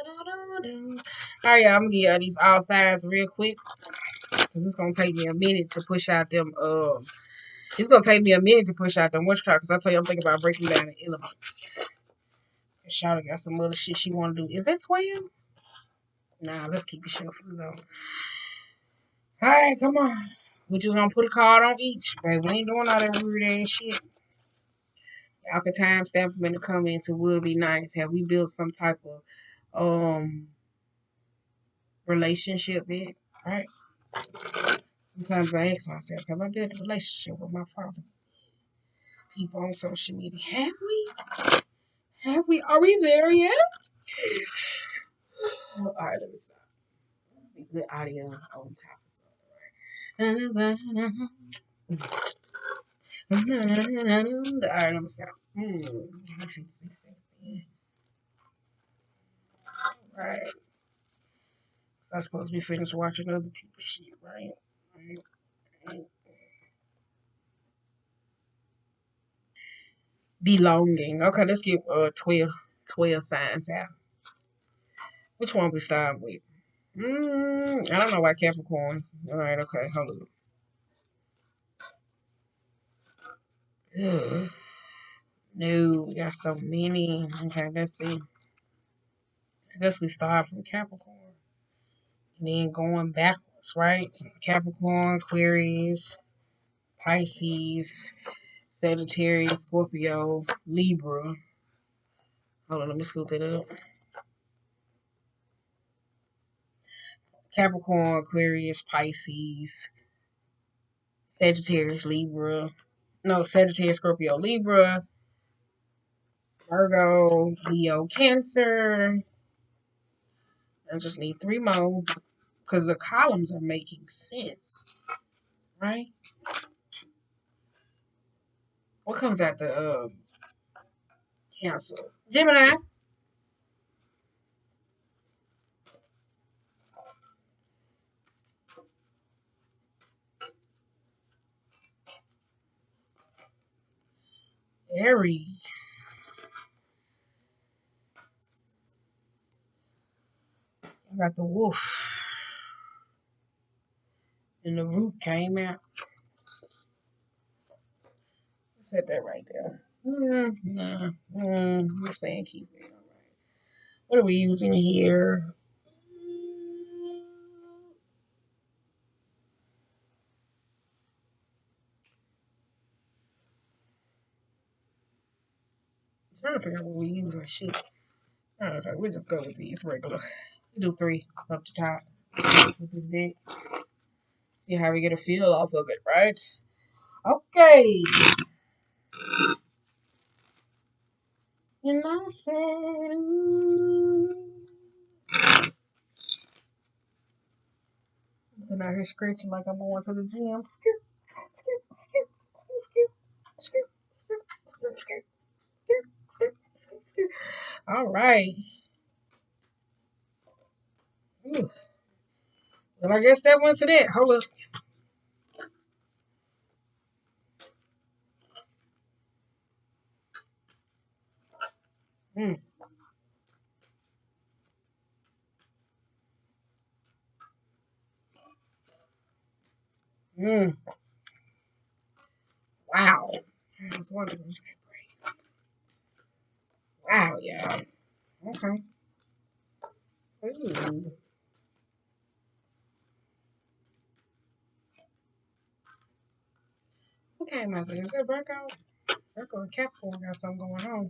Alright, y'all, I'm gonna give y'all these all sides real quick. Cause it's gonna take me a minute to push out them it's gonna take me a minute to push out them watch cards, cause I tell you I'm thinking about breaking down the elements. Cause Charlotte got some other shit she wanna do. Is that 12? Nah, let's keep it shuffling though. Alright, come on. We just gonna put a card on each, babe. We ain't doing all that weird ass shit. Y'all can timestamp them in the comments. It would be nice. Have we built some type of relationship yet? Right? Sometimes I ask myself, have I built a relationship with my father? People on social media. Have we? Have we? Are we there yet? Alright, let me stop. Let's be good audio on top of something. Alright, let me stop. Right. So I'm supposed to be finished watching other people's shit, right? Belonging. Okay, let's get 12 signs out. Which one we start with? I don't know why Capricorns. Alright, okay, hold on. Ugh. No, we got so many. Okay, let's see. I guess we start from Capricorn. And then going backwards, right? Capricorn, Aquarius, Pisces, Sagittarius, Scorpio, Libra. Hold on, let me scoop that up. Capricorn, Aquarius, Pisces, Sagittarius, Libra. No, Sagittarius, Scorpio, Libra, Virgo, Leo, Cancer. I just need 3 more because the columns are making sense, right? What comes after Cancer? Gemini. Aries. I got the wolf. And the root came out. Set that right there. I'm saying keep it. All right. What are we using here? I'm trying to figure out what we use or shit. Okay, we'll just go with these regular. We do 3 up the top with this deck. See how we get a feel off of it, right? Okay. And I said, I'm out here scratching like I'm going to the gym. Skip, skip, skip, skip, skip, skip, skip, skip, skip, skip, skip, skip. All right. Ooh. Well, I guess that went to that. Hold up. Mm. Mm. Wow. I was wondering. Wow, yeah. Okay. Ooh. Okay, my thing. Is that Virgo? Virgo and Capricorn got something going on.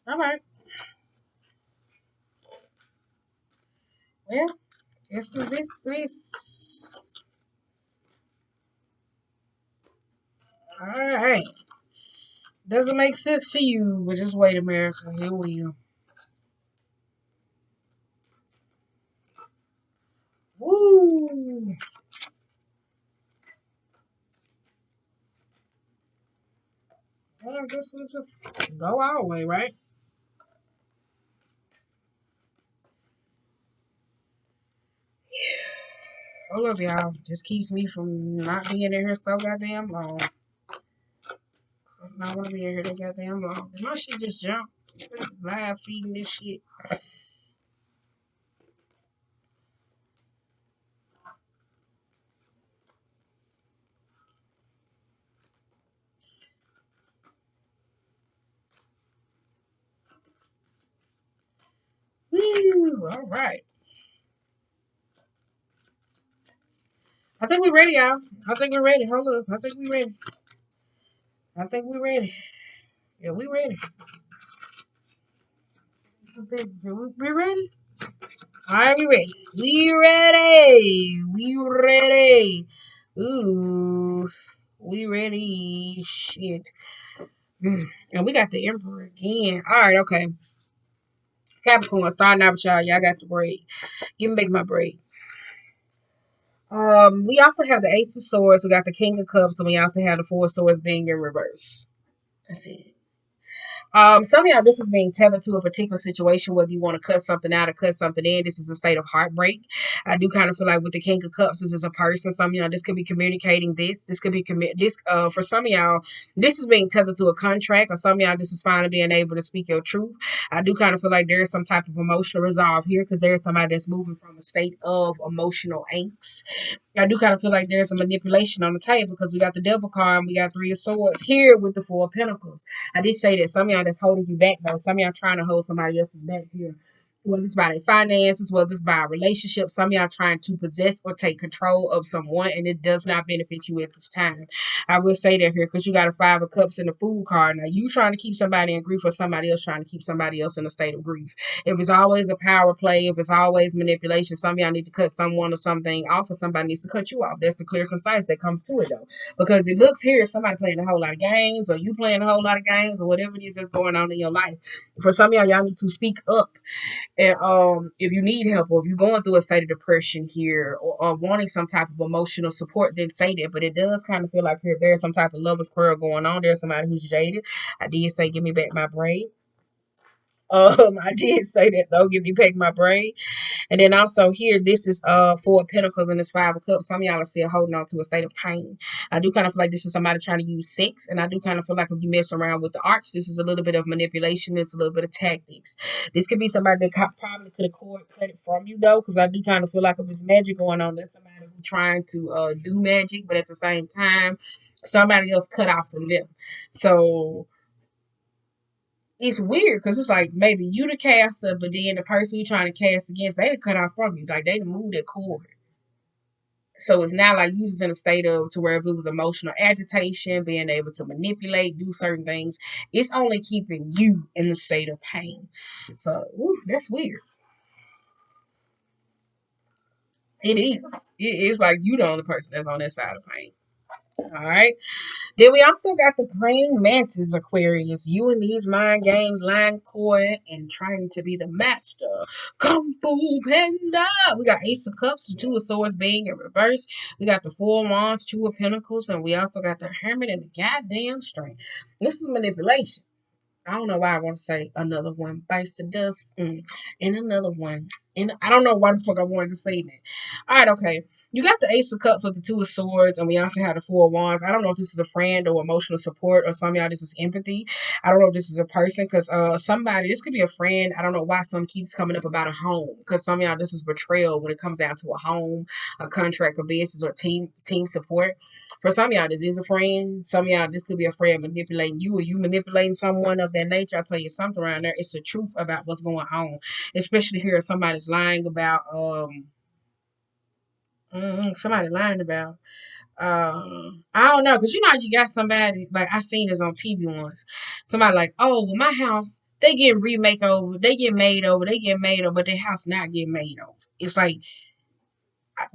All right. Well, guess this. All right. Doesn't make sense to you, but just wait, America. Here we go. Woo! Well, I guess we'll just go our way, right? Hold up, y'all. Just keeps me from not being in here so goddamn long. I want to be in here that goddamn long. My shit just jumped. Live feeding this shit. Woo! All right. I think we're ready, y'all. I think we're ready. Hold up. I think we're ready. I think we're ready. Yeah, we ready. We ready? All right, we ready. We ready. We ready. Ooh, we ready. Shit. And we got the Emperor again. All right, okay. Capricorn, starting out with y'all. Y'all got the break. Give me back my break. We also have the Ace of Swords. We got the King of Cups, and we also have the Four of Swords being in reverse. That's it. Some of y'all, this is being tethered to a particular situation, whether you want to cut something out or cut something in. This is a state of heartbreak. I do kind of feel like with the King of Cups, this is a person. Some of y'all, this could be communicating this. This could be for some of y'all, this is being tethered to a contract, or some of y'all, this is finally being able to speak your truth. I do kind of feel like there is some type of emotional resolve here because there is somebody that's moving from a state of emotional angst. I do kind of feel like there's a manipulation on the table because we got the devil card and we got three of swords here with the four of pentacles. I did say that some of y'all that's holding you back though. Some of y'all trying to hold somebody else's back here. Whether it's by their finances, whether it's by a relationship, some of y'all trying to possess or take control of someone, and it does not benefit you at this time. I will say that here because you got a five of cups and the fool card. Now you trying to keep somebody in grief or somebody else trying to keep somebody else in a state of grief. If it's always a power play, if it's always manipulation, some of y'all need to cut someone or something off, or somebody needs to cut you off. That's the clear concise that comes to it though. Because it looks here somebody playing a whole lot of games, or you playing a whole lot of games, or whatever it is that's going on in your life. For some of y'all need to speak up. And if you need help or if you're going through a state of depression here or wanting some type of emotional support, then say that. But it does kind of feel like here there's some type of lover's quarrel going on. There's somebody who's jaded. I did say give me back my brain. I did say that though, give me back my brain. And then also here, this is Four of Pentacles and this Five of Cups. Some of y'all are still holding on to a state of pain. I do kind of feel like this is somebody trying to use sex, and I do kind of feel like if you mess around with the arch, this is a little bit of manipulation. It's a little bit of tactics. This could be somebody that probably could have cut it from you though, because I do kind of feel like if it's magic going on, there's somebody who's trying to do magic, but at the same time, somebody else cut off from them. So it's weird because it's like maybe you the caster, but then the person you trying to cast against, they cut off from you. Like they moved their cord. So it's now like you just in a state of to where if it was emotional agitation, being able to manipulate, do certain things, it's only keeping you in the state of pain. So that's weird. It is. It's like you the only person that's on that side of pain. All right. Then we also got the praying mantis Aquarius. You and these mind games, lying coy, and trying to be the master. Kung Fu Panda. We got Ace of Cups, the Two of Swords being in reverse. We got the Four of Wands, Two of Pentacles, and we also got the Hermit and the goddamn Strength. This is manipulation. I don't know why I want to say another one bites the dust, and another one. And I don't know why the fuck I wanted to say that. All right, okay. You got the Ace of Cups with the Two of Swords, and we also have the Four of Wands. I don't know if this is a friend or emotional support, or some of y'all this is empathy. I don't know if this is a person, because somebody, this could be a friend. I don't know why some keeps coming up about a home, because some of y'all this is betrayal when it comes down to a home, a contract, a business, or team support. For some of y'all, this is a friend. Some of y'all, this could be a friend manipulating you, or you manipulating someone of that nature. I'll tell you something around there. It's the truth about what's going on, especially here. Somebody's lying about somebody lying about I don't know, because you know you got somebody like I seen this on TV once. Somebody like, oh, well, my house they get remake over, they get made over, but their house not getting made over. It's like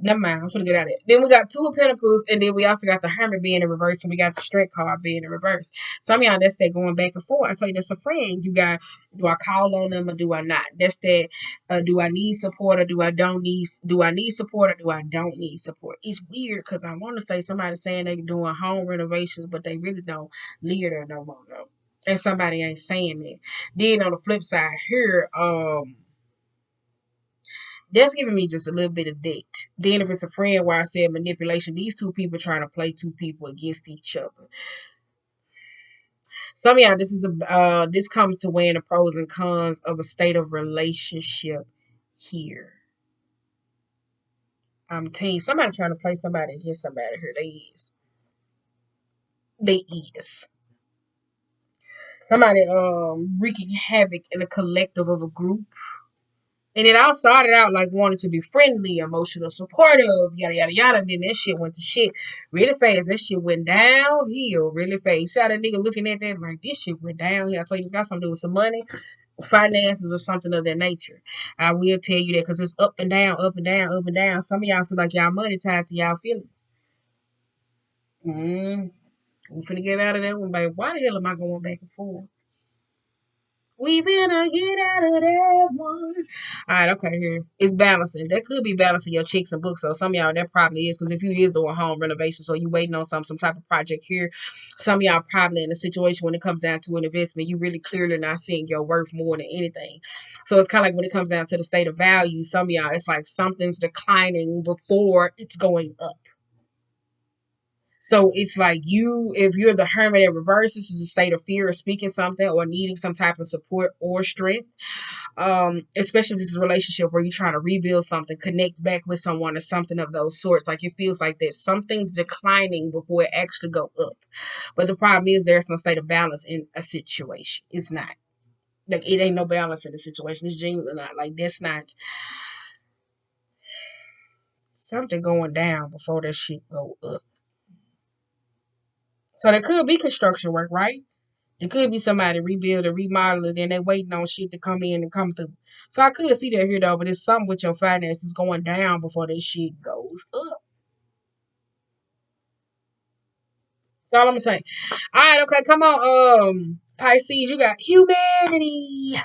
never mind, I'm gonna get out of it. Then we got Two of Pentacles, and then we also got the Hermit being in reverse, and we got the Strength card being in reverse. Some of y'all, that's that going back and forth. I tell you, that's a friend. You got, do I call on them or do I not? That's that. Do I need support or do I don't need? Do I need support or do I don't need support? It's weird because I want to say somebody saying they doing home renovations, but they really don't live there no more though. And somebody ain't saying that. Then on the flip side here, that's giving me just a little bit of date. Then if it's a friend where I said manipulation, these two people trying to play two people against each other. Some of y'all, this comes to weighing the pros and cons of a state of relationship here. I'm telling you, somebody trying to play somebody against somebody here. They is. Somebody wreaking havoc in a collective of a group. And it all started out like wanting to be friendly, emotional, supportive, yada yada yada. Then that shit went to shit really fast. That shit went downhill really fast. Shot a nigga looking at that like this shit went downhill. I told you it's got something to do with some money, finances, or something of that nature. I will tell you that because it's up and down, up and down, up and down. Some of y'all feel like y'all money tied to y'all feelings. We finna get out of that one, baby. Why the hell am I going back and forth? We finna get out of that one. All right, okay, here. It's balancing. That could be balancing your checks and books. So some of y'all, that probably is. Because if you is doing home renovation, so you waiting on some type of project here, some of y'all probably in a situation when it comes down to an investment, you really clearly not seeing your worth more than anything. So it's kind of like when it comes down to the state of value, some of y'all, it's like something's declining before it's going up. So it's like if you're the hermit in reverse, this is a state of fear of speaking something or needing some type of support or strength. Especially if this is a relationship where you're trying to rebuild something, connect back with someone or something of those sorts. Like it feels like that something's declining before it actually go up. But the problem is there's no state of balance in a situation. It's not. Like it ain't no balance in the situation. It's genuinely not. Like that's not something going down before that shit go up. So there could be construction work, right? It could be somebody rebuilding, remodeling, and they waiting on shit to come in and come through. So I could see that here though, but it's something with your finances going down before this shit goes up. That's all I'm gonna say. All right, okay, come on, Pisces, you got humanity.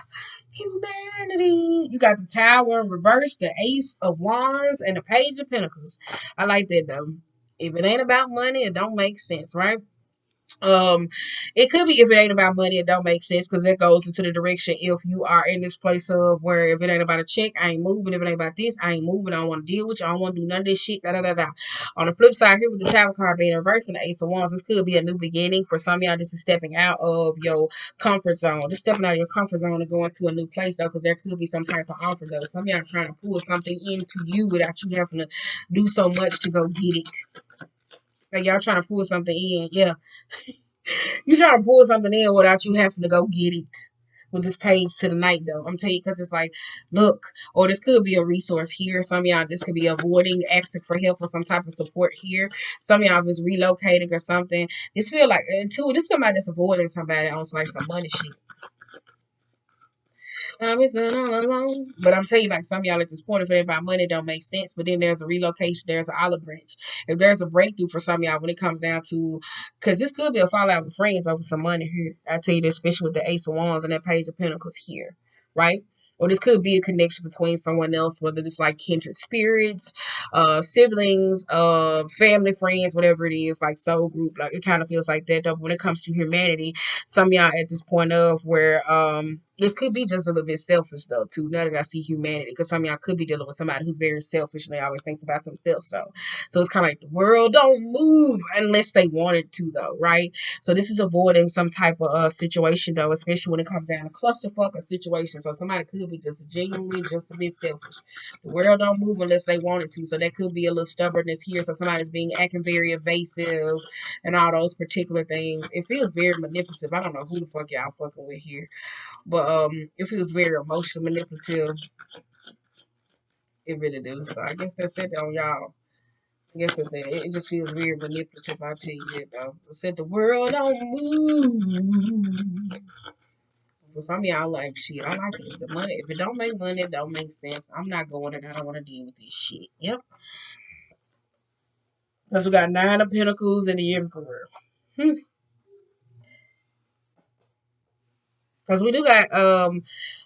Humanity. You got the Tower in reverse, the Ace of Wands, and the Page of Pentacles. I like that though. If it ain't about money, it don't make sense, right? Um, it could be if it ain't about money, it don't make sense because that goes into the direction if you are in this place of where if it ain't about a check, I ain't moving. If it ain't about this, I ain't moving. I don't want to deal with you. I don't want to do none of this shit. Da da da da. On the flip side, here with the Tower card being reversed and the Ace of Wands, this could be a new beginning for some of y'all. This is stepping out of your comfort zone. This stepping out of your comfort zone and going to a new place though, because there could be some type of offer though. Some of y'all trying to pull something into you without you having to do so much to go get it. Like y'all trying to pull something in, yeah. You trying to pull something in without you having to go get it with this page to the night though. I'm telling you because it's like, look, or this could be a resource here. Some of y'all, this could be avoiding asking for help or some type of support here. Some of y'all is relocating or something. This feel like, and two, this is somebody that's avoiding somebody on like some money shit. I'm missing all alone. But I'm telling you, like some of y'all at this point, if it ain't about money, it don't make sense. But then there's a relocation, there's an olive branch. If there's a breakthrough for some of y'all when it comes down to, because this could be a fallout with friends over some money here. I tell you this, especially with the Ace of Wands and that Page of Pentacles here, right? Or this could be a connection between someone else, whether it's like kindred spirits, siblings, family, friends, whatever it is, like soul group. Like it kind of feels like that. Though when it comes to humanity, some of y'all at this point of where this could be just a little bit selfish though too. Now that I see humanity, because some of y'all could be dealing with somebody who's very selfish and they always thinks about themselves though. So it's kind of like the world don't move unless they wanted to though, right? So this is avoiding some type of situation though, especially when it comes down to clusterfuck or situation. So somebody could be just genuinely just a bit selfish. The world don't move unless they wanted to. So that could be a little stubbornness here. So somebody's being acting very evasive and all those particular things. It feels very manipulative. I don't know who the fuck y'all fucking with here. But it feels very emotional, manipulative. It really does. So I guess that's it on y'all. I guess that's it. It just feels very manipulative. I'll tell you that though. I said the world don't move. For some of y'all like shit. I like it. The money. If it don't make money, it don't make sense. I'm not going and I don't want to deal with this shit. Yep. Because we got 9 of Pentacles and the Emperor. Because we do got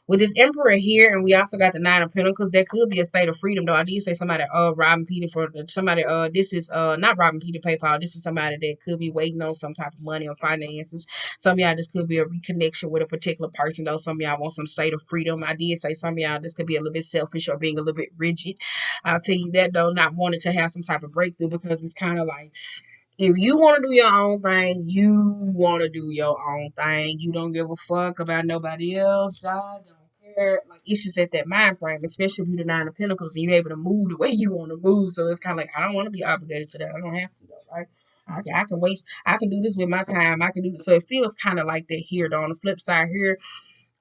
with this Emperor here, and we also got the 9 of Pentacles. There could be a state of freedom, though. I did say somebody robbing Peter for somebody. This is not robbing Peter PayPal. This is somebody that could be waiting on some type of money or finances. Some of y'all, this could be a reconnection with a particular person, though. Some of y'all want some state of freedom. I did say some of y'all, this could be a little bit selfish or being a little bit rigid. I'll tell you that though, not wanting to have some type of breakthrough because it's kind of like If you want to do your own thing, you want to do your own thing. You don't give a fuck about nobody else. I don't care. Like, it's just at that mind frame, especially if you're the Nine of Pentacles and you're able to move the way you want to move. So it's kind of like, I don't want to be obligated to that. I don't have to, though, right? I can waste, I can do this with my time. I can do this. So it feels kind of like that here, though. On the flip side here,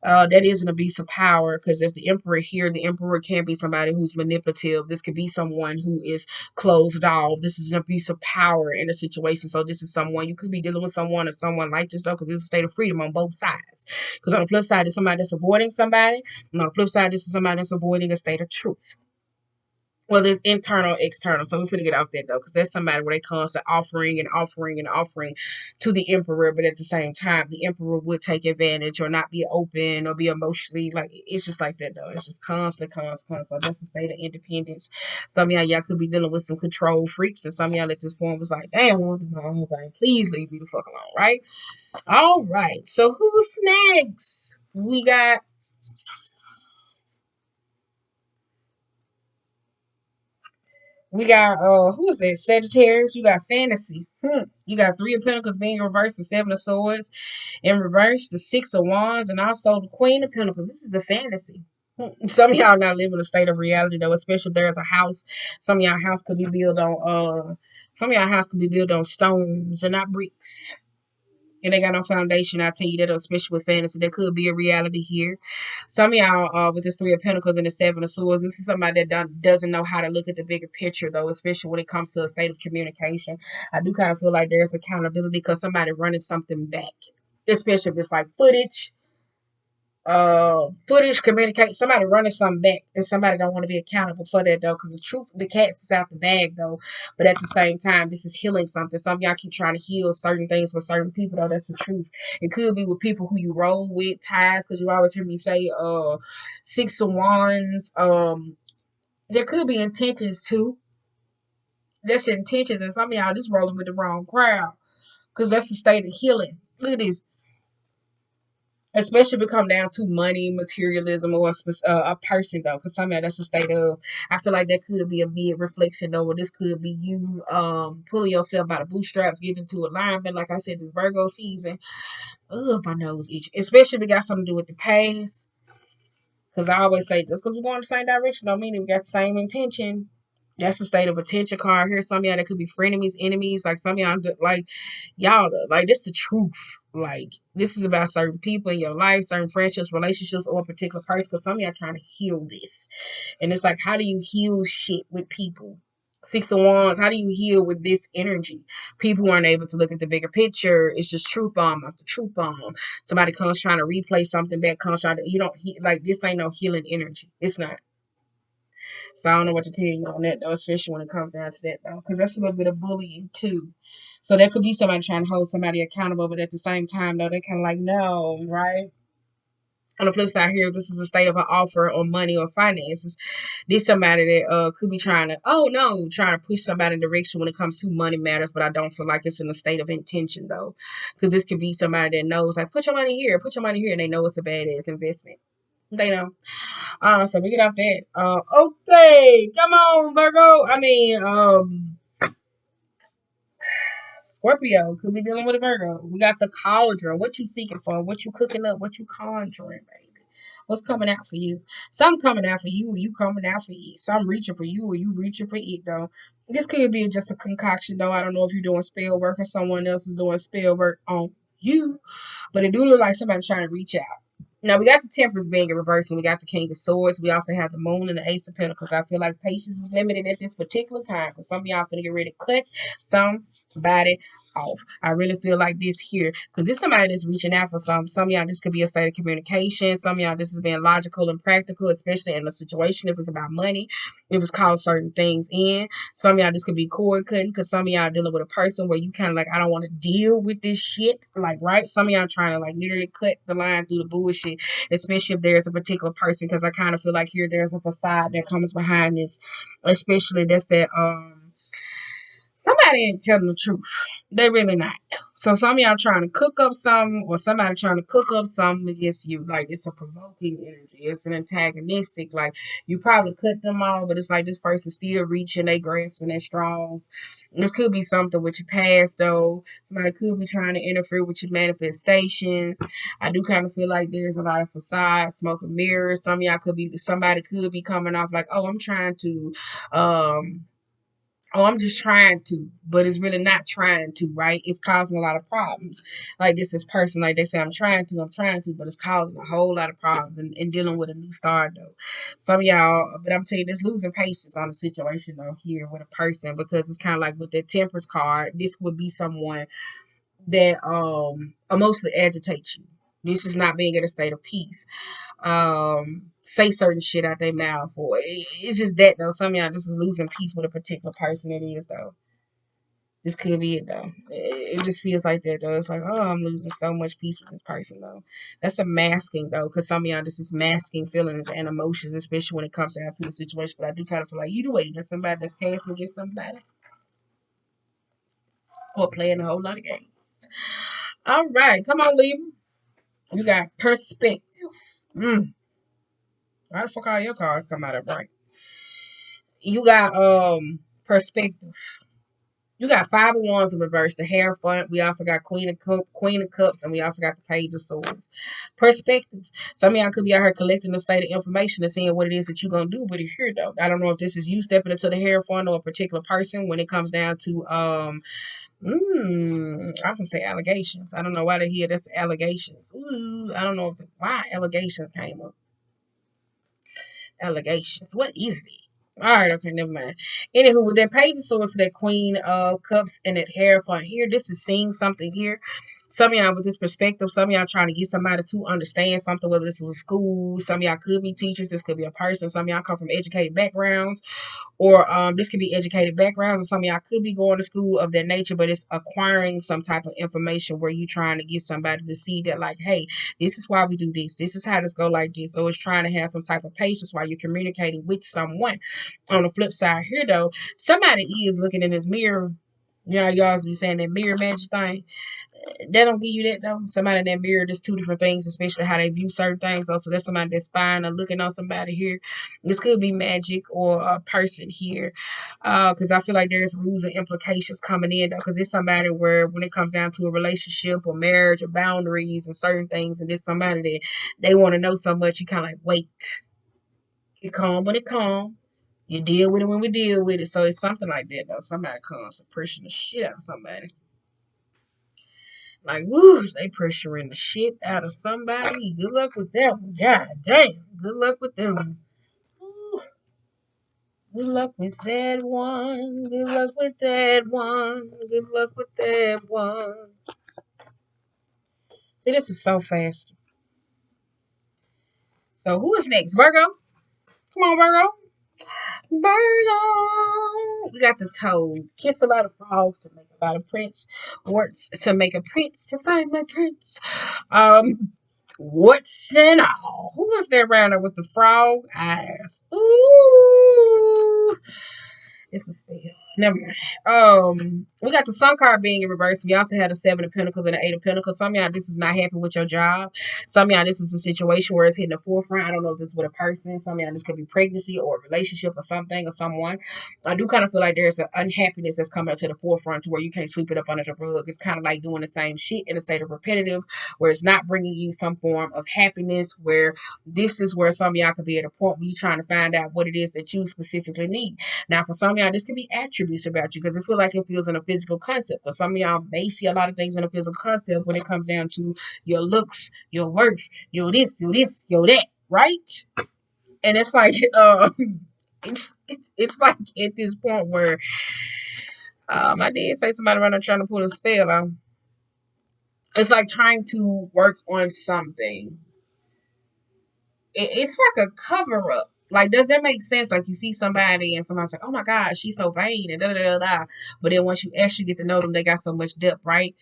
that is an abuse of power, because if the emperor here, the emperor can be somebody who's manipulative. This could be someone who is closed off. This is an abuse of power in a situation. So this is someone, you could be dealing with someone or someone like this, though, because it's a state of freedom on both sides. Because on the flip side, there's somebody that's avoiding somebody, and on the flip side, this is somebody that's avoiding a state of truth. Well, there's internal, external. So we're going to get off that, though, because that's somebody where they comes to offering and offering and offering to the emperor, but at the same time, the emperor would take advantage or not be open or be emotionally, like, it's just like that, though. It's just constant. So that's the state of independence. Some of y'all could be dealing with some control freaks, and some of y'all at this point was like, damn, I want to do my own thing. Please leave me the fuck alone, right? All right. So who's next? We got who is it? Sagittarius. You got fantasy. You got Three of Pentacles being reversed, the Seven of Swords in reverse, the Six of Wands, and also the Queen of Pentacles. This is a fantasy. Some of y'all not living a state of reality, though, especially if there's a house. Some of y'all house could be built on stones and not bricks. And they got no foundation. I tell you that, especially with fantasy, there could be a reality here. Some of y'all, with this Three of Pentacles and the Seven of Swords, this is somebody that doesn't know how to look at the bigger picture, though, especially when it comes to a state of communication. I do kind of feel like there's accountability because somebody running something back, especially if it's like footage communicate, somebody running something back, and somebody don't want to be accountable for that, though, because the truth, the cat's is out the bag, though. But at the same time, this is healing something. Some of y'all keep trying to heal certain things with certain people, though. That's the truth. It could be with people who you roll with, ties, because you always hear me say Six of Wands. There could be intentions too. That's intentions, and some of y'all just rolling with the wrong crowd, because that's the state of healing. Look at this. Especially if it come down to money, materialism, or a person, though, because somehow that's a state of. I feel like that could be a big reflection, though, or this could be you pulling yourself by the bootstraps, getting into alignment. Like I said, this Virgo season. Ugh, my nose itch. Especially if it got something to do with the past. Because I always say, just because we're going the same direction, don't mean we got the same intention. That's the state of attention card here. Some of y'all that could be frenemies, enemies. Like some of y'all, like y'all, like this the truth. Like this is about certain people in your life, certain friendships, relationships, or a particular person. Because some of y'all trying to heal this, and it's like, how do you heal shit with people? Six of Wands. How do you heal with this energy? People aren't able to look at the bigger picture. It's just truth bomb after truth bomb. Somebody comes trying to replay something back. Comes trying to, you don't like this. Ain't no healing energy. It's not. So I don't know what to tell you on that, though, especially when it comes down to that, though, because that's a little bit of bullying too. So that could be somebody trying to hold somebody accountable, but at the same time, though, they're kind of like, no, right? On the flip side here, this is a state of an offer or money or finances. This somebody that could be trying to, trying to push somebody in direction when it comes to money matters, but I don't feel like it's in a state of intention, though, because this could be somebody that knows, like, put your money here, and they know it's a badass investment. They know. So we get off that. Okay, come on, Virgo. Scorpio could be dealing with a Virgo. We got the cauldron. What you seeking for? What you cooking up? What you conjuring, baby? What's coming out for you? Some coming out for you, or you coming out for it. Some reaching for you, or you reaching for it, though. This could be just a concoction, though. I don't know if you're doing spell work or someone else is doing spell work on you, but it do look like somebody trying to reach out. Now we got the Temperance being in reverse, and we got the King of Swords. We also have the Moon and the Ace of Pentacles. I feel like patience is limited at this particular time because some of y'all finna get ready to cut somebody off. I really feel like this here because this somebody that's reaching out for some. Some of y'all this could be a state of communication. Some of y'all this is being logical and practical, especially in a situation if it's about money. If it's called certain things in. Some of y'all this could be cord cutting because some of y'all dealing with a person where you kind of like, I don't want to deal with this shit. Like, right? Some of y'all trying to like literally cut the line through the bullshit, especially if there's a particular person, because I kind of feel like here there's a facade that comes behind this, especially that's that Somebody ain't telling the truth. They really not. So some of y'all trying to cook up something, or somebody trying to cook up something against you. Like it's a provoking energy. It's an antagonistic. Like you probably cut them off, but it's like this person still reaching, they grasping their straws. This could be something with your past though. Somebody could be trying to interfere with your manifestations. I do kind of feel like there's a lot of facade, smoke and mirrors. Somebody could be coming off like, oh, um I'm just trying to, but it's really not trying to, right? It's causing a lot of problems. Like this is person, like they say, I'm trying to, but it's causing a whole lot of problems and dealing with a new start though. Some of y'all, but I'm telling you, there's losing patience on the situation though here with a person because it's kind of like with the Temperance card, this would be someone that emotionally agitates you. This is not being in a state of peace. Say certain shit out their mouth, or it's just that though. Some of y'all just is losing peace with a particular person. It is though. This could be it though. It just feels like that though. It's like, oh, I'm losing so much peace with this person though. That's a masking though, because some of y'all this is masking feelings and emotions, especially when it comes down to the situation. But I do kind of feel like either way, there's somebody that's casting against somebody or playing a whole lot of games. All right, come on, Libra. You got perspective. Why the fuck all your cards come out of right? You got perspective. You got Five of Wands in reverse, the Hierophant. We also got Queen of Cups, and we also got the Page of Swords. Perspective. Some of y'all could be out here collecting the state of information and seeing what it is that you're gonna do with it here, though. I don't know if this is you stepping into the Hierophant or a particular person when it comes down to I can say allegations. I don't know why they hear that's allegations. I don't know why allegations came up. Allegations. What is it? All right, okay, never mind. Anywho, with that Page of Swords to that Queen of Cups and that Hierophant here, this is seeing something here. Some of y'all with this perspective, some of y'all trying to get somebody to understand something, whether this was school, some of y'all could be teachers, this could be a person, some of y'all come from educated backgrounds, or this could be educated backgrounds, and some of y'all could be going to school of that nature, but it's acquiring some type of information where you're trying to get somebody to see that, like, hey, this is why we do this. This is how this go like this. So it's trying to have some type of patience while you're communicating with someone. On the flip side here, though, somebody is looking in this mirror. You know, y'all be saying that mirror magic thing. They don't give you that though. Somebody in that mirror, there's two different things, especially how they view certain things. Also, there's somebody that's spying or looking on somebody here. This could be magic or a person here, because I feel like there's rules and implications coming in though. Because it's somebody where when it comes down to a relationship or marriage or boundaries and certain things, and there's somebody that they want to know so much, you kind of like wait. It calm when it calm. You deal with it when we deal with it. So it's something like that though. Somebody comes to pressure the shit out of somebody. Like, woo, they pressuring the shit out of somebody. Good luck with them. God damn. Good luck with them. Ooh, good luck with that one. Good luck with that one. Good luck with that one. See, this is so fast. So who is next? Virgo? Come on, Virgo. Virgo. We got the toad. Kiss a lot of frogs to make a lot of prints. Words to make a prince to find my prince. What's in all? Who is that around there with the frog eyes? Ooh. It's a spell. Never mind. We got the Sun card being in reverse. We also had the Seven of Pentacles and the Eight of Pentacles. Some of y'all, this is not happening with your job. Some of y'all, this is a situation where it's hitting the forefront. I don't know if this is with a person. Some of y'all, this could be pregnancy or a relationship or something or someone. I do kind of feel like there's an unhappiness that's coming to the forefront to where you can't sweep it up under the rug. It's kind of like doing the same shit in a state of repetitive, where it's not bringing you some form of happiness, where this is where some of y'all could be at a point where you're trying to find out what it is that you specifically need. Now, for some of y'all, this could be attributes about you because it feels like it feels in a physical concept. For some of y'all may see a lot of things in a physical concept when it comes down to your looks, your worth, your this, your that, right? And it's like, it's like at this point where I did say somebody around there trying to pull a spell on. It's like trying to work on something. It's like a cover up. Like, does that make sense? Like, you see somebody and somebody's like, oh my God, she's so vain and da da da da. But then once you actually get to know them, they got so much depth, right?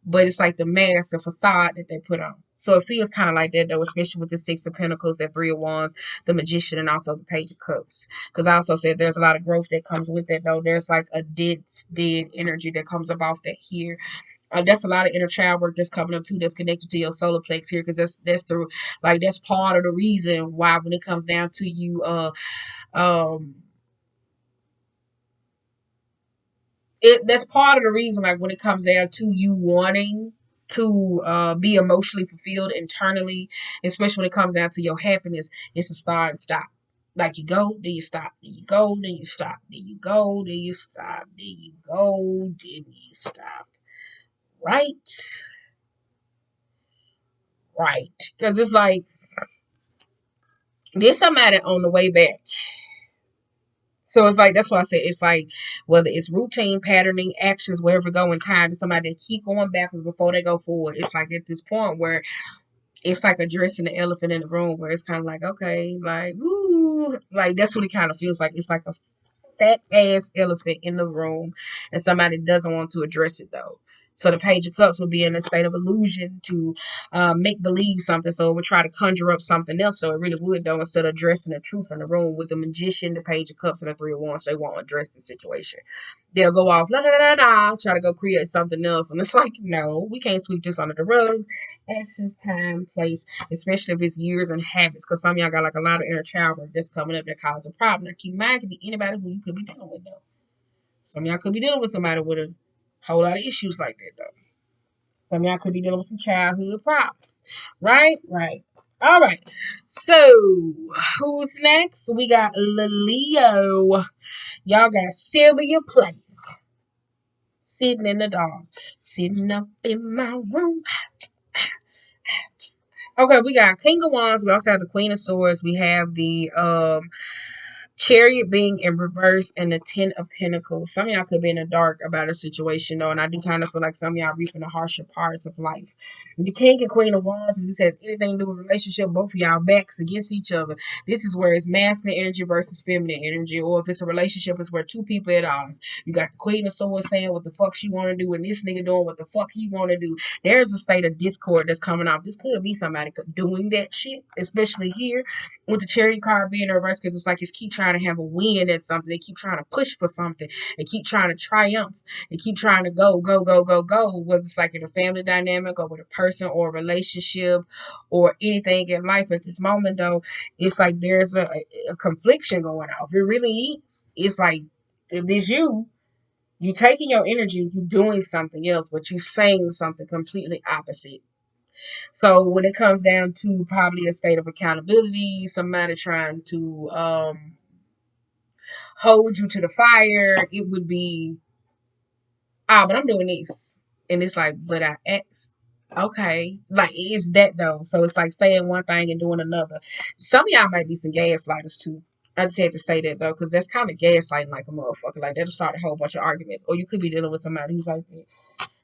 But it's like the mask, the facade that they put on. So it feels kind of like that though, especially with the Six of Pentacles, that Three of Wands, the Magician, and also the Page of Cups. Because I also said there's a lot of growth that comes with that though. There's like a dead energy that comes up off that here. That's a lot of inner child work that's coming up too. That's connected to your solar plex here, because that's part of the reason why when it comes down to you, um, that's part of the reason, like when it comes down to you wanting to be emotionally fulfilled internally, especially when it comes down to your happiness, it's a start and stop. Like you go, then you stop, then you go, then you stop, then you go, then you stop, then you go, then you stop. Right? Right. Because it's like there's somebody on the way back. So it's like that's why I said it's like whether it's routine, patterning, actions, wherever go in time, somebody that keep going backwards before they go forward. It's like at this point where it's like addressing the elephant in the room, where it's kind of like okay, like woo, like that's what it kind of feels like. It's like a fat ass elephant in the room, and somebody doesn't want to address it though. So the Page of Cups will be in a state of illusion to make believe something. So it would try to conjure up something else. So it really would though, instead of addressing the truth in the room with the Magician, the Page of Cups, and the Three of Wands, they won't address the situation. They'll go off, la la la la, try to go create something else, and it's like, no, we can't sweep this under the rug. Actions, time, place, especially if it's years and habits, because some of y'all got like a lot of inner child work that's coming up that causes a problem. Now, keep in mind, it could be anybody who you could be dealing with though. Some of y'all could be dealing with somebody with a whole lot of issues like that though. Some of y'all could be dealing with some childhood problems. Right? Right. All right. So, who's next? We got Leo. Y'all got Sylvia Place. Sitting in the dark. Sitting up in my room. Okay, we got King of Wands. We also have the Queen of Swords. We have the Chariot being in reverse and the Ten of Pentacles. Some of y'all could be in the dark about a situation though, and I do kind of feel like some of y'all reaping the harsher parts of life. The King and Queen of Wands, if this has anything to do with relationship, both of y'all backs against each other. This is where it's masculine energy versus feminine energy, or if it's a relationship, it's where two people at odds. You got the Queen of Swords saying what the fuck she want to do, and this nigga doing what the fuck he want to do. There's a state of discord that's coming off. This could be somebody doing that shit, especially here with the Chariot card being in reverse, because it's like it's keep trying to have a win at something. They keep trying to push for something. They keep trying to triumph. They keep trying to go, go, go, go, go. Whether it's like in a family dynamic or with a person or a relationship or anything in life at this moment, though, it's like there's a confliction going on. It really is. It's like if it's you taking your energy, you doing something else, but you saying something completely opposite. So when it comes down to probably a state of accountability, somebody trying to hold you to the fire, it would be, but I'm doing this. And it's like, but I asked. Okay. Like, it's that though. So it's like saying one thing and doing another. Some of y'all might be some gaslighters too. I just had to say that though, because that's kind of gaslighting like a motherfucker. Like, that'll start a whole bunch of arguments. Or you could be dealing with somebody who's like that.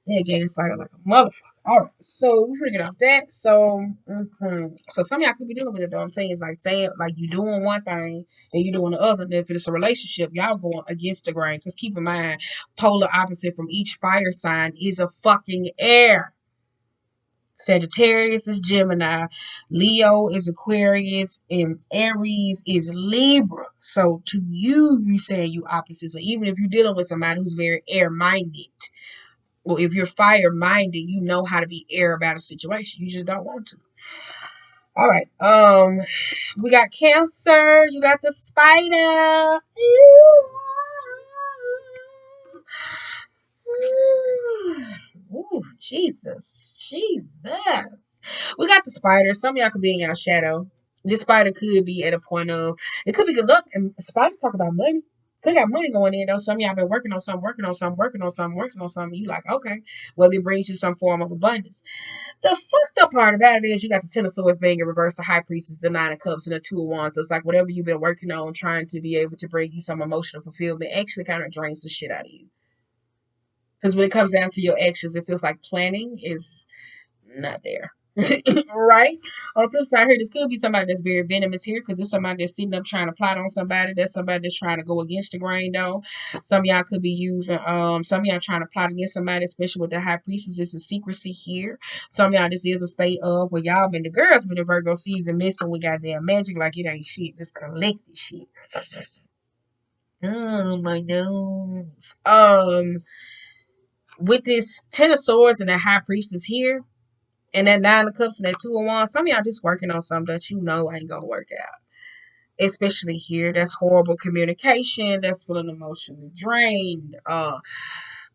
Yeah, gaslighter like a motherfucker. All right, so we figured out that. So, so some of y'all could be dealing with it. Though I'm saying is like saying like you doing one thing and you doing the other. And if it's a relationship, y'all going against the grain. Because keep in mind, polar opposite from each fire sign is a fucking air. Sagittarius is Gemini, Leo is Aquarius, and Aries is Libra. So to you, you saying you opposites. So even if you're dealing with somebody who's very air minded, well, if you're fire minded, you know how to be air about a situation. You just don't want to. All right. We got Cancer. You got the spider. Ooh, Jesus. Jesus. We got the spider. Some of y'all could be in your shadow. This spider could be at a point of, it could be good luck. And spider talk about money. Could got money going in though. Some of y'all been working on something, working on something, working on something, working on something. You like, okay. Well, it brings you some form of abundance. The fucked up part about it is you got the Ten of Swords being in reverse, the High Priestess, the Nine of Cups, and the Two of Wands. So it's like whatever you've been working on, trying to be able to bring you some emotional fulfillment, actually kind of drains the shit out of you. Because when it comes down to your actions, it feels like planning is not there. Right? On the flip side here, this could be somebody that's very venomous here because it's somebody that's sitting up trying to plot on somebody. That's somebody that's trying to go against the grain, though. Some of y'all could be using, some of y'all trying to plot against somebody, especially with the high priestess. This is secrecy here. Some of y'all, this is a state of where y'all been the girls been the Virgo season messing with goddamn magic like it ain't shit. This collected shit. Oh my nose. With this Ten of Swords and the High Priestess here, and that Nine of Cups and that Two of Wands, some of y'all just working on something that you know ain't gonna work out. Especially here, that's horrible communication. That's feeling emotionally drained.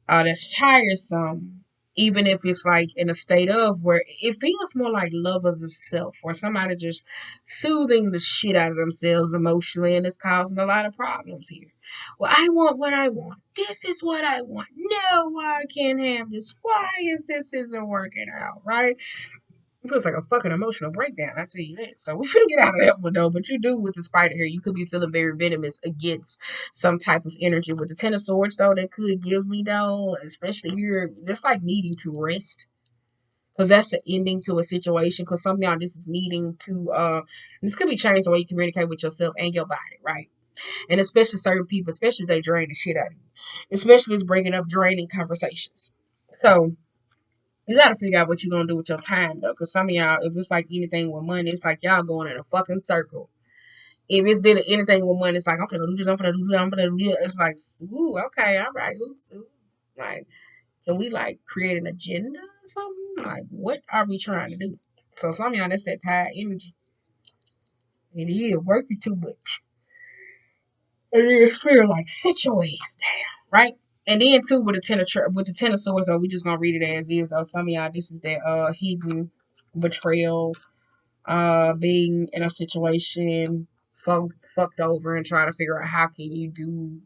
That's tiresome. Even if it's like in a state of where it feels more like lovers of self, or somebody just soothing the shit out of themselves emotionally, and it's causing a lot of problems here. Well, I want what I want. This is what I want. No, I can't have this. Why is this isn't working out, right? It feels like a fucking emotional breakdown, I tell you that. So we finna get out of that one though. But you do with the spider here, you could be feeling very venomous against some type of energy. With the Ten of Swords though, that could give me though, especially here, just like needing to rest. Because that's the ending to a situation. Because some of y'all, this is needing to, this could be changed the way you communicate with yourself and your body, right? And especially certain people, especially if they drain the shit out of you. Especially it's bringing up draining conversations. So, you gotta figure out what you're gonna do with your time though, because some of y'all, if it's like anything with money, it's like y'all going in a fucking circle. If it's did anything with money, it's like I'm gonna do this, I'm gonna do this, I'm gonna do this. It's like, ooh, okay, all right, ooh, like, can we like create an agenda or something? Like, what are we trying to do? So some of y'all, that's that tired energy. It is working too much. And then feel like sit your ass down, right? And then too with the ten of swords, though, we just gonna read it as is. Though some of y'all, this is that hidden betrayal, being in a situation fucked over and trying to figure out how can you do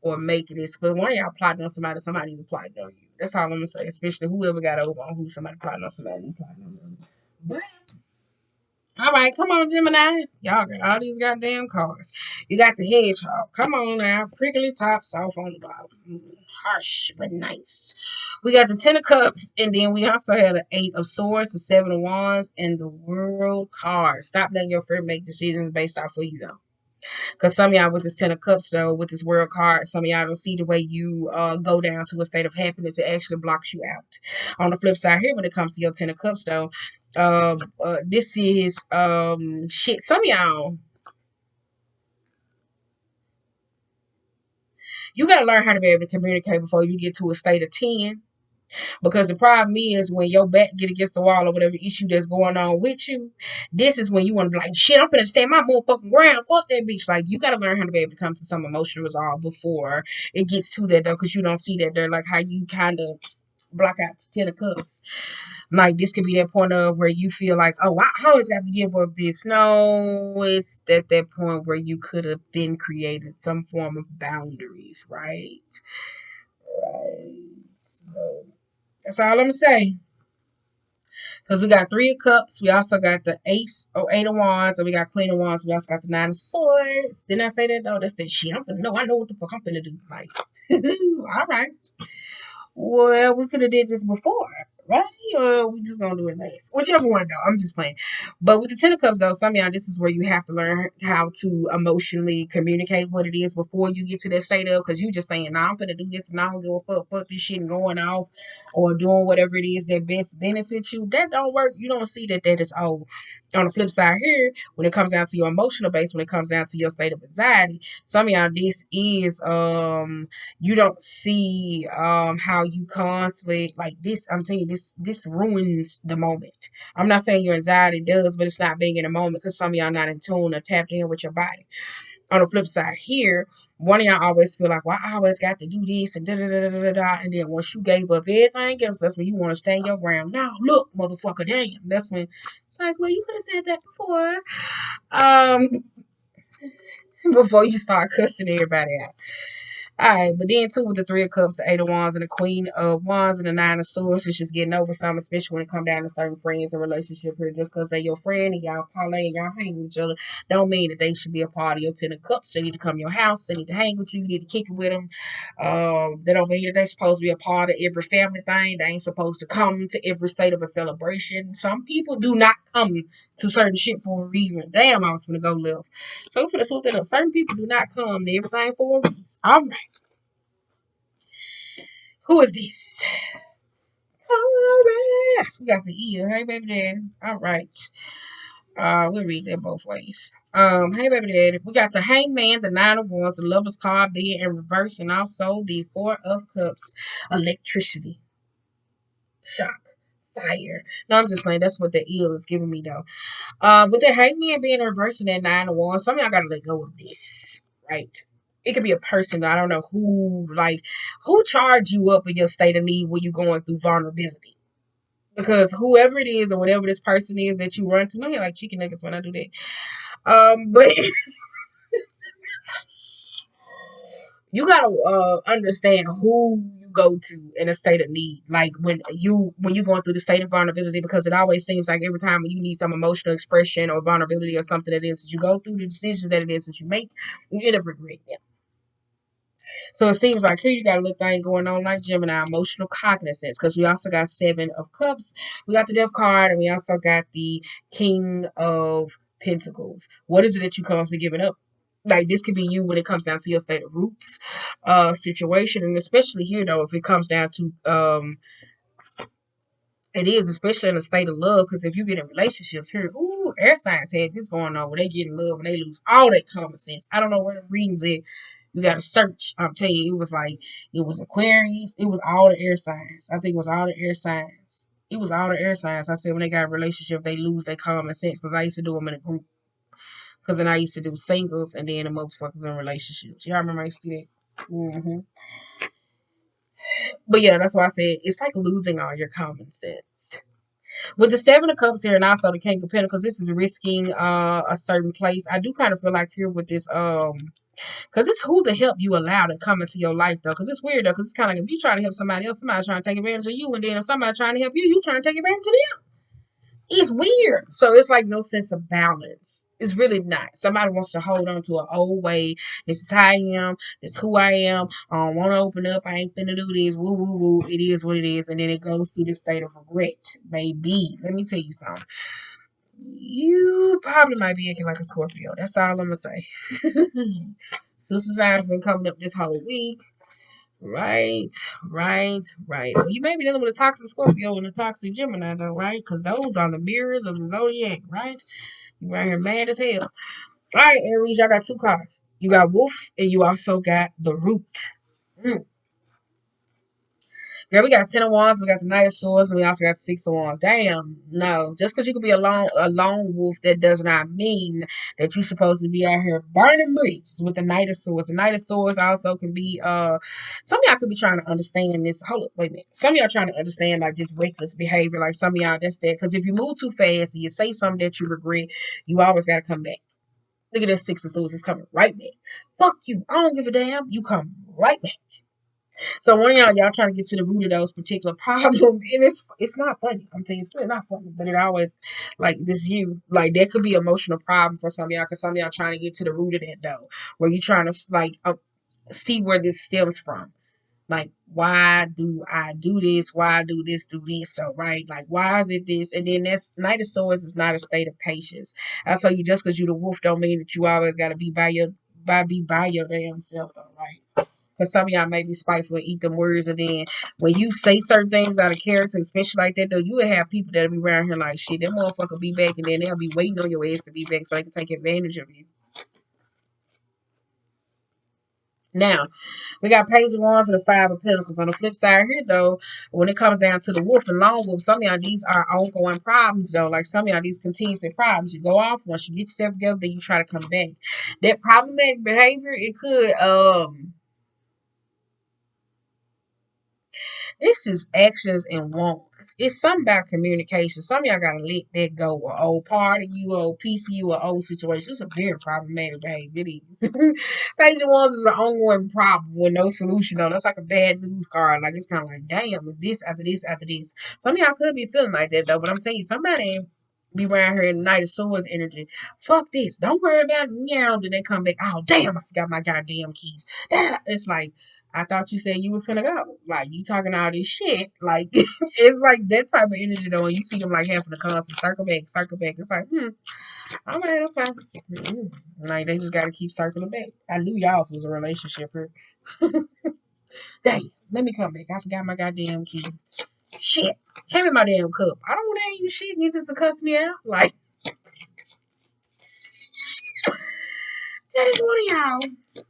or make this. But one of y'all plotting on somebody, somebody even plotting on you. That's all I'm gonna say. Especially whoever got over on who, somebody plotting on somebody, you plotting on them. But all right, come on, Gemini. Y'all got all these goddamn cards. You got the hedgehog. Come on now. Prickly top, soft on the bottom. Harsh, but nice. We got the Ten of Cups, and then we also have the Eight of Swords, the Seven of Wands, and the World card. Stop letting your fear make decisions based off of you, though. Because some of y'all with this Ten of Cups, though, with this World card, some of y'all don't see the way you go down to a state of happiness. It actually blocks you out. On the flip side here, when it comes to your Ten of Cups, though, this is shit. Some of y'all, you gotta learn how to be able to communicate before you get to a state of 10. Because the problem is when your back get against the wall or whatever issue that's going on with you, this is when you want to be like, shit, I'm gonna stand my motherfucking ground. Fuck that bitch. Like, you gotta learn how to be able to come to some emotional resolve before it gets to that though, because you don't see that there, like how you kind of block out the 10 of cups. Like, this could be that point of where you feel like, oh, I always got to give up this. No, it's at that point where you could have been created some form of boundaries, right? Right. So that's all I'm gonna say. Because we got Three of Cups, we also got the Ace or Eight of Wands, and we got Queen of Wands. We also got the Nine of Swords. Didn't I say that though? That's that shit. I know what the fuck I'm finna do. Like, all right. Well, we could have did this before, right? Or we just gonna do it last. Whichever one though. I'm just playing. But with the Ten of Cups though, some of y'all, this is where you have to learn how to emotionally communicate what it is before you get to that state of, because you just saying, nah, I'm gonna do this and I don't give a fuck this shit and going off or doing whatever it is that best benefits you. That don't work. You don't see that is old. On the flip side here, when it comes down to your emotional base, when it comes down to your state of anxiety, some of y'all, this is you don't see how you constantly like this. I'm telling you, this ruins the moment. I'm not saying your anxiety does, but it's not being in the moment because some of y'all not in tune or tapped in with your body. On the flip side here, one of y'all always feel like, well, I always got to do this and da da da da da da. And then once you gave up everything else, that's when you want to stand your ground. Now look, motherfucker, damn. That's when it's like, well, you could have said that before. Um, before you start cussing everybody out. Alright, but then too with the Three of Cups, the Eight of Wands, and the Queen of Wands, and the Nine of Swords, it's just getting over something, especially when it come down to certain friends and relationship here. Just because they your friend and y'all parlay and y'all hang with each other, don't mean that they should be a part of your Ten of Cups. They need to come to your house. They need to hang with you. You need to kick it with them. They don't mean that they supposed to be a part of every family thing. They ain't supposed to come to every state of a celebration. Some people do not come to certain shit for a reason. Damn, I was gonna go left. So for the swoop that up, certain people do not come to everything for a reason. All right. Who is this? Taurus. We got the E. Hey, baby daddy. All right. We'll read that both ways. Hey, baby daddy. We got the Hangman, the Nine of Wands, the Lover's card being in reverse, and also the Four of Cups, electricity, shock, fire. No, I'm just playing. That's what the eel is giving me, though. With the Hangman being in reverse and that Nine of Wands, some of y'all gotta let go of this, right? It could be a person. I don't know who charged you up in your state of need when you're going through vulnerability. Because whoever it is or whatever this person is that you run to, no, I like chicken nuggets when I do that. But you gotta understand who you go to in a state of need. Like when you going through the state of vulnerability, because it always seems like every time when you need some emotional expression or vulnerability or something that is that you go through, the decisions that it is that you make, you end up regretting them. So it seems like here you got a little thing going on like Gemini, emotional cognizance, because we also got Seven of Cups, we got the Death card, and we also got the King of Pentacles. What is it that you constantly giving up? Like this could be you when it comes down to your state of roots situation, and especially here though, if it comes down to it is, especially in a state of love, because if you get in relationships here, ooh, air signs had this going on where they get in love and they lose all that common sense. I don't know where the readings at. You gotta search. I'm telling you, it was Aquarius, it was all the air signs. I think it was all the air signs. It was all the air signs. I said when they got a relationship, they lose their common sense because I used to do them in a group. Because then I used to do singles and then the motherfuckers in relationships. Y'all remember I used to do that? But yeah, that's why I said it's like losing all your common sense. With the Seven of Cups here and also the King of Pentacles, this is risking a certain place. I do kind of feel like here with this because it's who the help you allow to come into your life though. Because it's weird though. Because it's kind of like if you trying to help somebody else, somebody's trying to take advantage of you, and then if somebody trying to help you, you trying to take advantage of them. It's weird. So it's like no sense of balance. It's really not. Somebody wants to hold on to an old way. This is how I am. This is who I am. I don't want to open up. I ain't finna do this. Woo, woo, woo. It is what it is. And then it goes through this state of regret. Baby, let me tell you something. You probably might be acting like a Scorpio. That's all I'm going to say. Sister Sign's been coming up this whole week. Right. Well, you may be dealing with a toxic Scorpio and a toxic Gemini, though, right? Because those are the mirrors of the zodiac, right? You right here mad as hell. All right, Aries, y'all got two cards. You got Wolf, and you also got the Root. Girl, we got Ten of Wands, we got the Knight of Swords, and we also got the Six of Wands. Damn, no. Just because you could be a lone wolf, that does not mean that you're supposed to be out here burning bridges with the Knight of Swords. The Knight of Swords also can be, some of y'all could be trying to understand this. Hold up, wait a minute. Some of y'all trying to understand, like, this reckless behavior. Like, some of y'all, that's that. Because if you move too fast and you say something that you regret, you always got to come back. Look at that Six of Swords. It's coming right back. Fuck you. I don't give a damn. You come right back. So one of y'all trying to get to the root of those particular problems, and it's not funny. I'm saying it's really not funny, but it always like this you like there could be emotional problem for some of y'all because some of y'all trying to get to the root of that though, where you trying to see where this stems from. Like, why do I do this? Why do this? Do this? So, right? Like, why is it this? And then that's Knight of Swords is not a state of patience. I tell you, just because you the wolf don't mean that you always got to be by your damn self, though, right? Because some of y'all may be spiteful and eat them words, and then when you say certain things out of character, especially like that, though, you will have people that'll be around here like, shit, that motherfucker be back, and then they'll be waiting on your ass to be back so they can take advantage of you. Now, we got Page of Wands and the Five of Pentacles. On the flip side here, though, when it comes down to the wolf and lone wolf, some of y'all, these are ongoing problems, though. Like, some of y'all, these continuous problems. You go off, once you get yourself together, then you try to come back. That problematic behavior, it could, this is actions and wants. it's something about communication. Some of y'all gotta let that go. Or old part of you, old piece of you, or old situation. It's a very problematic behavior. It is. Patient ones is an ongoing problem with no solution though. That's like a bad news card. Like it's kind of like, damn, is this after this after this? Some of y'all could be feeling like that though. But I'm telling you, somebody be around here in Knight of Swords energy. Fuck this. Don't worry about it. Now then they come back. Oh damn, I forgot my goddamn keys. It's like, I thought you said you was finna go. Like you talking all this shit. Like it's like that type of energy though. When you see them like having to constant circle back, circle back. It's like, all right, okay. Like they just gotta keep circling back. I knew y'all was a relationship here. Dang, let me come back. I forgot my goddamn key. Shit. Hand me my damn cup. I don't want to hand you shit. You just to cuss me out. Like that is one of y'all.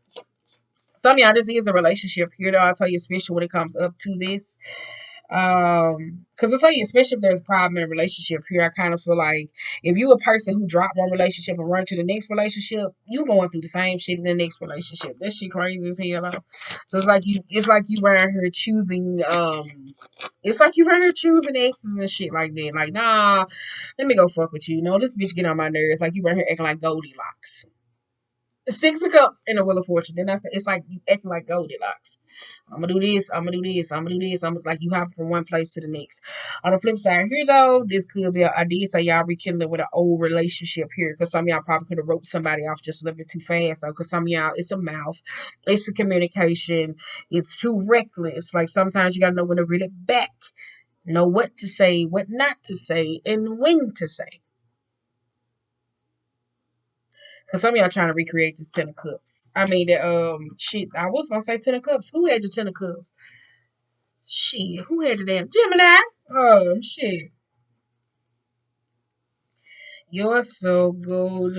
Some of y'all, this is a relationship here, though. I'll tell you, especially when it comes up to this. Because I'll tell you, especially if there's a problem in a relationship here, I kind of feel like if you a person who dropped one relationship and run to the next relationship, you going through the same shit in the next relationship. That shit crazy as hell, though. So it's like you around here choosing, it's like you around here choosing exes and shit like that. Like, nah, let me go fuck with you. No, this bitch get on my nerves. Like you around here acting like Goldilocks. Six of Cups and a Wheel of Fortune. Then it's like you acting like Goldilocks. I'm gonna do this. I'm gonna do this. I'm gonna do this. I'm like you hop from one place to the next. On the flip side here though, this could be. I did say y'all rekindling with an old relationship here because some of y'all probably could have wrote somebody off just a little bit too fast. Though, because some of y'all it's a mouth, it's a communication, it's too reckless. Like sometimes you gotta know when to reel it back, know what to say, what not to say, and when to say. Cause some of y'all trying to recreate this Ten of Cups. I mean, the shit. I was gonna say Ten of Cups. Who had the Ten of Cups? Shit. Who had the damn Gemini? Oh shit. You're so golden.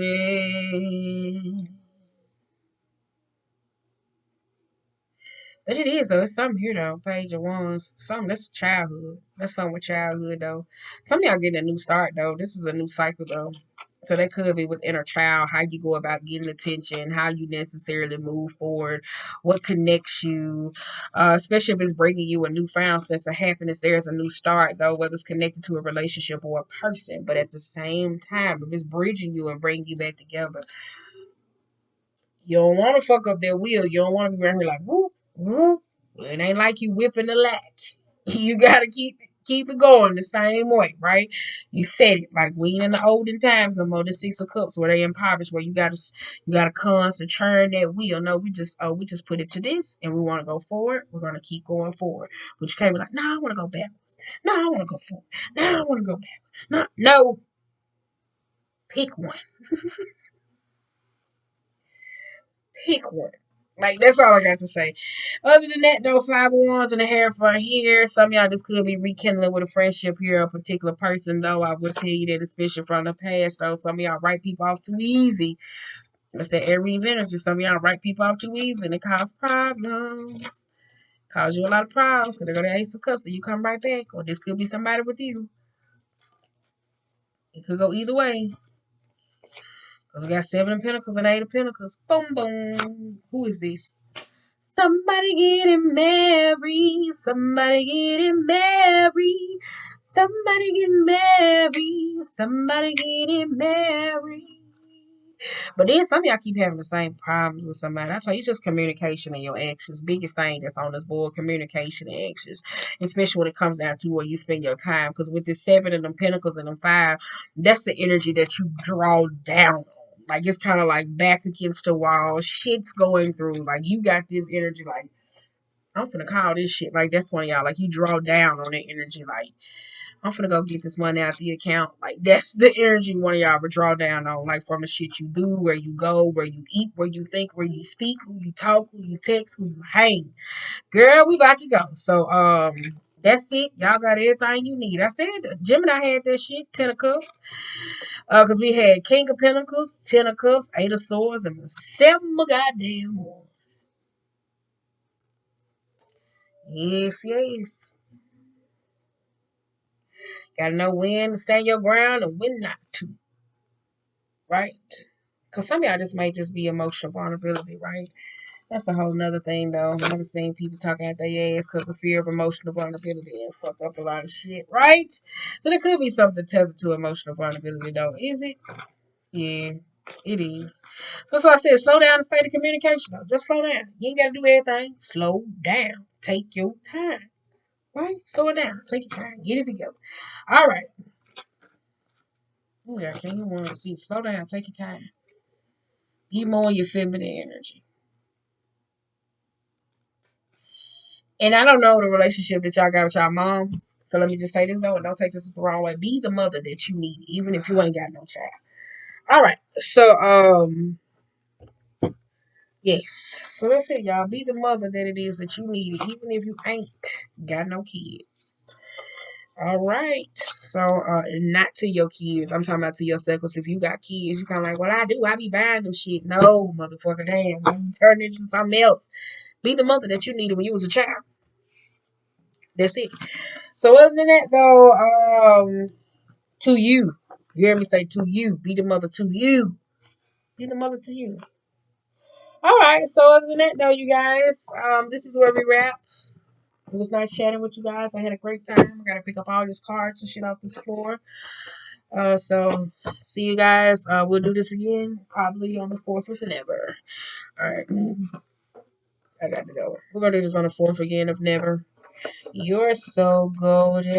But it is though. It's something here though. Page of Wands. Something that's childhood. That's something with childhood though. Some of y'all getting a new start though. This is a new cycle though. So that could be with inner child, how you go about getting attention, how you necessarily move forward, what connects you, especially if it's bringing you a newfound sense of happiness. There's a new start, though, whether it's connected to a relationship or a person. But at the same time, if it's bridging you and bringing you back together, you don't want to fuck up that wheel. You don't want to be around here like, whoop, whoop. It ain't like you whipping the latch. You got to keep it going the same way, right? You said it like we ain't in the olden times no more. The Six of Cups where they impoverished, where you gotta constant churn that wheel. No, we just put it to this, and we want to go forward. We're gonna keep going forward. But you can't be like, no, I want to go backwards. No, I want to go forward. No, I want to go backwards. No, pick one. Pick one. Like that's all I got to say. Other than that, though, 5 of Wands and a hair for here. Some of y'all just could be rekindling with a friendship here, a particular person. Though I would tell you that, especially from the past. Though some of y'all write people off too easy. That's that Aries energy. Some of y'all write people off too easy, and it causes problems. Cause you a lot of problems. Cause they go to Ace of Cups, and you come right back. Or this could be somebody with you. It could go either way. Cause we got 7 of Pentacles and 8 of Pentacles. Boom, boom. Who is this? Somebody getting married. Somebody getting married. Somebody getting married. Somebody getting married. But then some of y'all keep having the same problems with somebody. I tell you, it's just communication and your actions. Biggest thing that's on this board, communication and actions. Especially when it comes down to where you spend your time. Because with the 7 of Pentacles and them 5, that's the energy that you draw down on. Like it's kind of like back against the wall. Shit's going through. Like you got this energy. Like I'm finna call this shit. Like that's one of y'all. Like you draw down on that energy. Like I'm finna go get this money out the account. Like that's the energy one of y'all would draw down on. Like from the shit you do, where you go, where you eat, where you think, where you speak, who you talk, who you text, who you hang. Girl, we about to go. So that's it. Y'all got everything you need. I said Gemini had that shit. 10 of Cups. Because we had King of Pentacles, 10 of Cups, 8 of Swords, and 7 of goddamn Wands. Yes, yes. Gotta know when to stand your ground and when not to, right? Because some of y'all just may just be emotional vulnerability, right? That's a whole nother thing, though. I've never seen people talking at their ass because of fear of emotional vulnerability and fuck up a lot of shit, right? So there could be something tethered to emotional vulnerability, though. Is it? Yeah, it is. So that's why I said slow down and stay in communication, though. Just slow down. You ain't got to do everything. Slow down. Take your time, right? Slow it down. Take your time. Get it together. All right. Oh, yeah, can you want to see? Slow down. Take your time. Be more in your feminine energy. And I don't know the relationship that y'all got with y'all mom. So let me just say this though, and don't take this the wrong way. Be the mother that you need, even if you ain't got no child. All right. So yes. So that's it, y'all. Be the mother that it is that you need, even if you ain't got no kids. All right. So not to your kids. I'm talking about to yourself. Because if you got kids, you kind of like, well, I do. I be buying them shit. No, motherfucker, damn. You turn into something else. Be the mother that you needed when you was a child. That's it. So other than that, though, to you, you hear me say to you, be the mother to you, be the mother to you. All right. So other than that, though, you guys, this is where we wrap. It was nice chatting with you guys. I had a great time. I gotta pick up all these cards and shit off this floor. So see you guys. We'll do this again probably on the 4th of Never. All right. I got to go. We're gonna do this on the 4th again of Never. You're so golden.